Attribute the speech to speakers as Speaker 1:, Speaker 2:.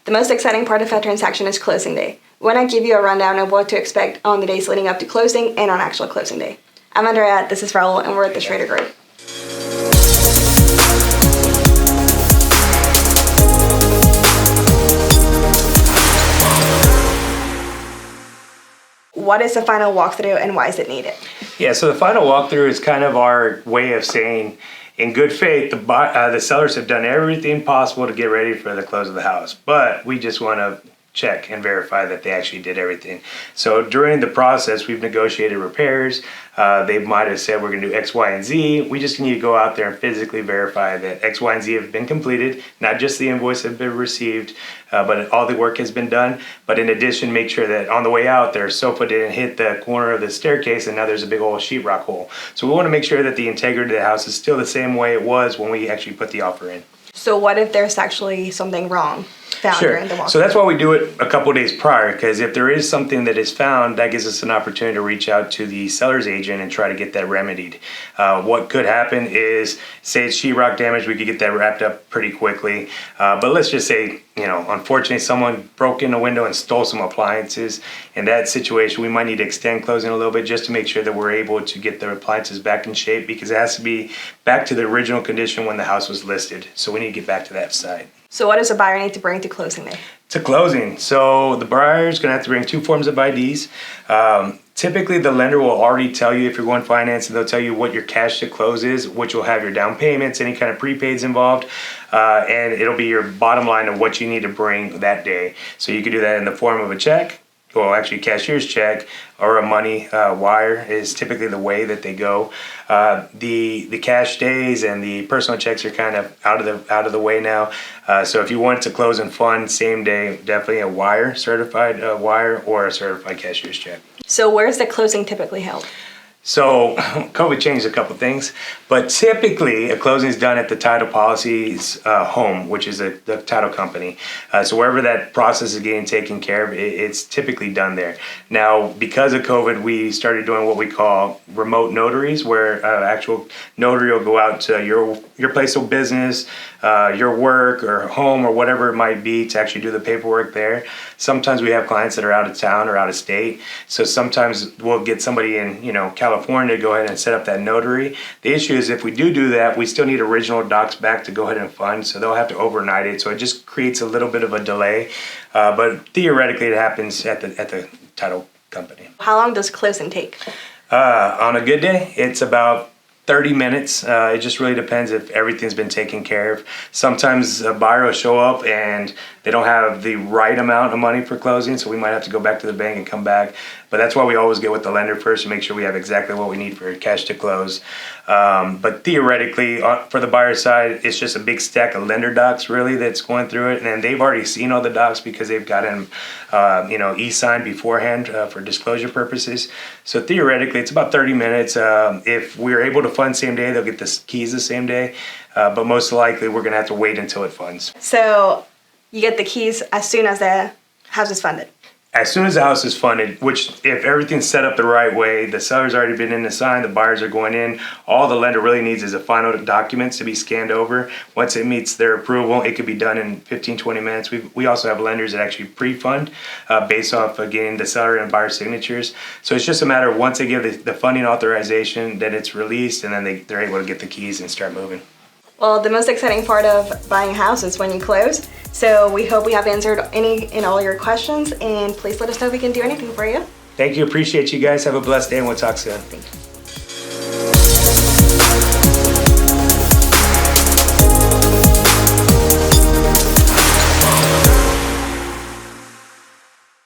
Speaker 1: The most exciting part of a transaction is closing day. We want to give you a rundown of what to expect on the days leading up to closing and on actual closing day. I'm Andrea, this is Raul, and we're at the Schrader Group. What is the final walkthrough and why is it needed?
Speaker 2: Yeah, so the final walkthrough is kind of our way of saying, in good faith, the sellers have done everything possible to get ready for the close of the house, but we just want to check and verify that they actually did everything. So during the process, we've negotiated repairs. They might have said we're going to do X, Y, and Z. We just need to go out there and physically verify that X, Y, and Z have been completed, not just the invoice have been received, but all the work has been done. But in addition, make sure that on the way out, their sofa didn't hit the corner of the staircase and now there's a big old sheetrock hole. So we want to make sure that the integrity of the house is still the same way it was when we actually put the offer in.
Speaker 1: So what if there's actually something wrong found during the walkthrough?
Speaker 2: So that's why we do it a couple days prior, because if there is something that is found, that gives us an opportunity to reach out to the seller's agent and try to get that remedied. What could happen is, say it's sheetrock damage, we could get that wrapped up pretty quickly. But let's just say, unfortunately someone broke in a window and stole some appliances. In that situation, we might need to extend closing a little bit just to make sure that we're able to get the appliances back in shape, because it has to be back to the original condition when the house was listed. So we need to get back to that side.
Speaker 1: So what does a buyer need to bring to closing day?
Speaker 2: To closing, so the buyer is going to have to bring 2 forms of IDs. Typically, the lender will already tell you if you're going finance, and they'll tell you what your cash to close is, which will have your down payments, any kind of prepaids involved, and it'll be your bottom line of what you need to bring that day. So you can do that in the form of a check, well, actually cashier's check, or a money wire is typically the way that they go. The cash days and the personal checks are kind of out of the way now. So if you want to close and fund same day, definitely a wire, certified wire, or a certified cashier's check.
Speaker 1: So where's the closing typically held?
Speaker 2: So COVID changed a couple things, but typically a closing is done at the title policy's home, which is the title company. So wherever that process is getting taken care of, it's typically done there. Now, because of COVID, we started doing what we call remote notaries, where actual notary will go out to your place of business, your work or home or whatever it might be, to actually do the paperwork there. Sometimes we have clients that are out of town or out of state, so sometimes we'll get somebody in California to go ahead and set up that notary. The issue is if we do that, we still need original docs back to go ahead and fund, so they'll have to overnight it, so it just creates a little bit of a delay, but theoretically it happens at the title company.
Speaker 1: How long does closing take?
Speaker 2: On a good day, it's about 30 minutes. It just really depends if everything's been taken care of. Sometimes a buyer will show up and they don't have the right amount of money for closing, so we might have to go back to the bank and come back. But that's why we always get with the lender first to make sure we have exactly what we need for cash to close. But theoretically, for the buyer side, it's just a big stack of lender docs really that's going through it, and then they've already seen all the docs because they've got them, e-signed beforehand for disclosure purposes. So theoretically, it's about 30 minutes. If we're able to fund same day, they'll get the keys the same day. But most likely, we're going to have to wait until it funds.
Speaker 1: So you get the keys as soon as the house is funded?
Speaker 2: As soon as the house is funded, which if everything's set up the right way, the seller's already been in to sign, the buyers are going in, all the lender really needs is a final documents to be scanned over. Once it meets their approval, it could be done in 15-20 minutes. We also have lenders that actually pre-fund based off of getting the seller and buyer signatures. So it's just a matter of once they give the funding authorization, then it's released, and then they're able to get the keys and start moving.
Speaker 1: Well, the most exciting part of buying a house is when you close. So we hope we have answered any and all your questions, and please let us know if we can do anything for you.
Speaker 2: Thank you. Appreciate you guys. Have a blessed day, and we'll talk soon.
Speaker 1: Thank you.